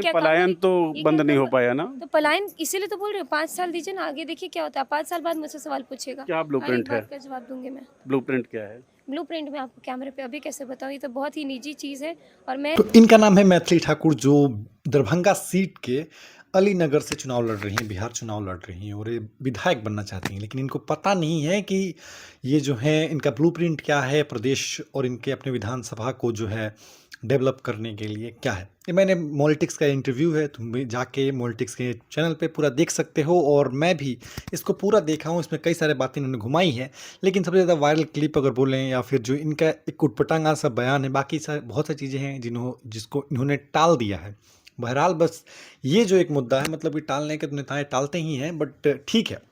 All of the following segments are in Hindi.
क्या काम पलायन है? तो एक बंद मिनट नहीं मैं हो पाया ना? तो पलायन इसीलिए तो बोल रही हूँ 5 साल दीजिए ना, आगे देखिए क्या होता है। 5 साल बाद मुझसे सवाल पूछिएगा, क्या हर एक ब्लूप्रिंट है? बात का जवाब दूँगी मैं। ब्लूप्रिंट क्या है? ब्लूप्रिंट मैं आपको कैमरे पे अभी कैसे बताऊँ, ये तो बहुत ही निजी चीज़ है और मैं तो इनका नाम है मैथिली ठाकुर, जो दरभंगा सीट के अलीनगर से चुनाव लड़ रही हैं, बिहार चुनाव लड़ रही हैं और ये विधायक बनना चाहती हैं। लेकिन इनको पता नहीं है कि ये जो है इनका ब्लूप्रिंट क्या है प्रदेश और इनके अपने विधानसभा को जो है डेवलप करने के लिए क्या है। ये मैंने मॉलिटिक्स का इंटरव्यू है, तुम भी जाके मॉलिटिक्स के चैनल पे पूरा देख सकते हो और मैं भी इसको पूरा देखा हूँ। इसमें कई सारे बातें इन्होंने घुमाई है, लेकिन सबसे ज़्यादा वायरल क्लिप अगर बोलें या फिर जो इनका एक उटपटांगा सा बयान है, बाकी बहुत सारी चीज़ें हैं जिसको इन्होंने टाल दिया है। बहरहाल बस ये जो एक मुद्दा है, मतलब ये टालने के तो नेताएं टालते ही हैं, बट ठीक है।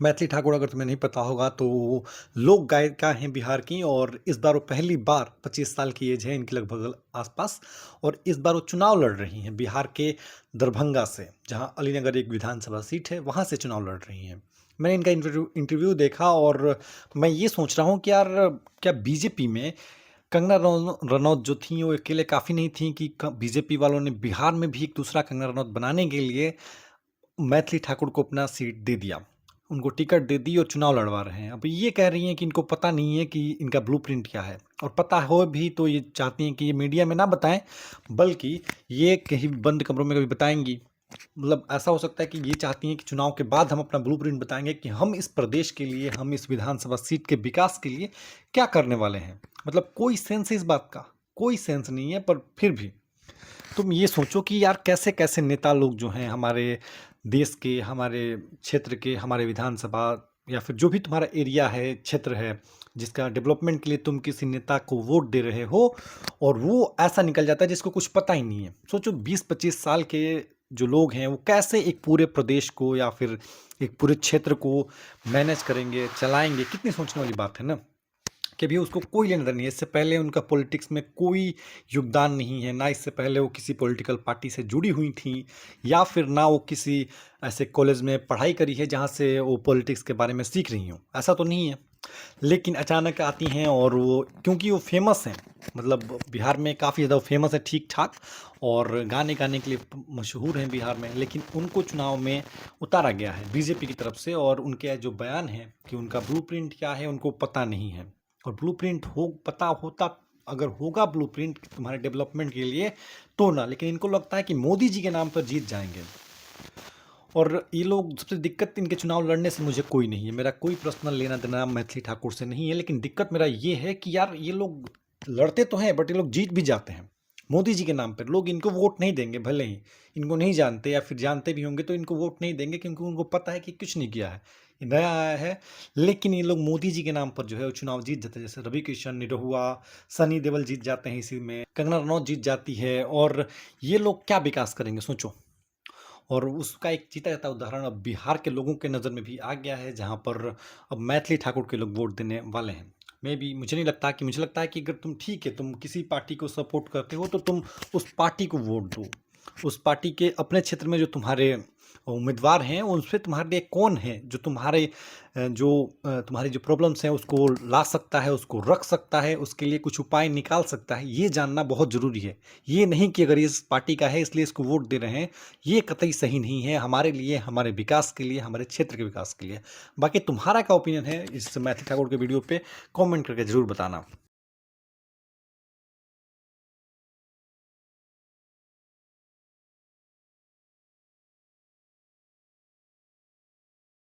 मैथिली ठाकुर अगर तुम्हें नहीं पता होगा तो वो लोक गायिका हैं बिहार की, और इस बार वो पहली बार 25 साल की एज है इनकी लगभग आसपास, और इस बार वो चुनाव लड़ रही हैं बिहार के दरभंगा से, जहां अलीनगर एक विधानसभा सीट है, वहां से चुनाव लड़ रही हैं। मैंने इनका इंटरव्यू देखा और मैं ये सोच रहा हूँ कि यार क्या बीजेपी में कंगना रनौत जो थी वो अकेले काफ़ी नहीं थी कि बीजेपी वालों ने बिहार में भी एक दूसरा कंगना रनौत बनाने के लिए मैथिली ठाकुर को अपना सीट दे दिया, उनको टिकट दे दी और चुनाव लड़वा रहे हैं। अब ये कह रही हैं कि इनको पता नहीं है कि इनका ब्लूप्रिंट क्या है, और पता हो भी तो ये चाहती हैं कि ये मीडिया में ना बताएं, बल्कि ये कहीं बंद कमरों में कभी बताएंगी। मतलब ऐसा हो सकता है कि ये चाहती हैं कि चुनाव के बाद हम अपना ब्लूप्रिंट बताएंगे कि हम इस प्रदेश के लिए, हम इस विधानसभा सीट के विकास के लिए क्या करने वाले हैं। मतलब कोई सेंस इस बात का कोई सेंस नहीं है, पर फिर भी तुम ये सोचो कि यार कैसे कैसे नेता लोग जो हैं हमारे देश के, हमारे क्षेत्र के, हमारे विधानसभा या फिर जो भी तुम्हारा एरिया है, क्षेत्र है, जिसका डेवलपमेंट के लिए तुम किसी नेता को वोट दे रहे हो, और वो ऐसा निकल जाता है जिसको कुछ पता ही नहीं है। सोचो 20-25 साल के जो लोग हैं वो कैसे एक पूरे प्रदेश को या फिर एक पूरे क्षेत्र को मैनेज करेंगे, चलाएंगे। कितनी सोचने वाली बात है ना, कि अभी उसको कोई लेना देना नहीं है। इससे पहले उनका पॉलिटिक्स में कोई योगदान नहीं है, ना इससे पहले वो किसी पॉलिटिकल पार्टी से जुड़ी हुई थी, या फिर ना वो किसी ऐसे कॉलेज में पढ़ाई करी है जहाँ से वो पॉलिटिक्स के बारे में सीख रही हूँ, ऐसा तो नहीं है। लेकिन अचानक आती हैं और वो, क्योंकि वो फेमस हैं, मतलब बिहार में काफ़ी ज़्यादा फेमस है ठीक ठाक, और गाने गाने के लिए मशहूर हैं बिहार में, लेकिन उनको चुनाव में उतारा गया है बीजेपी की तरफ से, और उनके जो बयान है कि उनका ब्लूप्रिंट क्या है उनको पता नहीं है। और ब्लूप्रिंट पता होता, अगर होगा ब्लूप्रिंट तुम्हारे डेवलपमेंट के लिए तो ना, लेकिन इनको लगता है कि मोदी जी के नाम पर जीत जाएंगे। और ये लोग, सबसे दिक्कत इनके चुनाव लड़ने से मुझे कोई नहीं है, मेरा कोई पर्सनल लेना देना मैथिली ठाकुर से नहीं है, लेकिन दिक्कत मेरा ये है कि यार ये लोग लड़ते तो हैं बट ये लोग जीत भी जाते हैं मोदी जी के नाम पर। लोग इनको वोट नहीं देंगे, भले ही इनको नहीं जानते, या फिर जानते भी होंगे तो इनको वोट नहीं देंगे, क्योंकि उनको पता है कि कुछ नहीं किया है, ये नया आया है। लेकिन ये लोग मोदी जी के नाम पर जो है वो चुनाव जीत जाते हैं। जैसे रवि किशन, निरहुआ, सनी देओल जीत जाते हैं इसी में, कंगना रनौत जीत जाती है, और ये लोग क्या विकास करेंगे सोचो। और उसका एक जीता जाता उदाहरण अब बिहार के लोगों के नज़र में भी आ गया है, जहाँ पर अब मैथिली ठाकुर के लोग वोट देने वाले हैं। मैं भी, मुझे नहीं लगता कि, मुझे लगता है कि अगर तुम, ठीक है, तुम किसी पार्टी को सपोर्ट करते हो तो तुम उस पार्टी को वोट दो। उस पार्टी के अपने क्षेत्र में जो तुम्हारे उम्मीदवार हैं उनसे तुम्हारे लिए कौन है जो तुम्हारी जो प्रॉब्लम्स हैं उसको ला सकता है, उसको रख सकता है, उसके लिए कुछ उपाय निकाल सकता है, ये जानना बहुत ज़रूरी है। ये नहीं कि अगर इस पार्टी का है इसलिए इसको वोट दे रहे हैं, ये कतई सही नहीं है हमारे लिए, हमारे विकास के लिए, हमारे क्षेत्र के विकास के लिए। बाकी तुम्हारा क्या ओपिनियन है इस मैथिली ठाकुर के वीडियो पे, कमेंट करके ज़रूर बताना।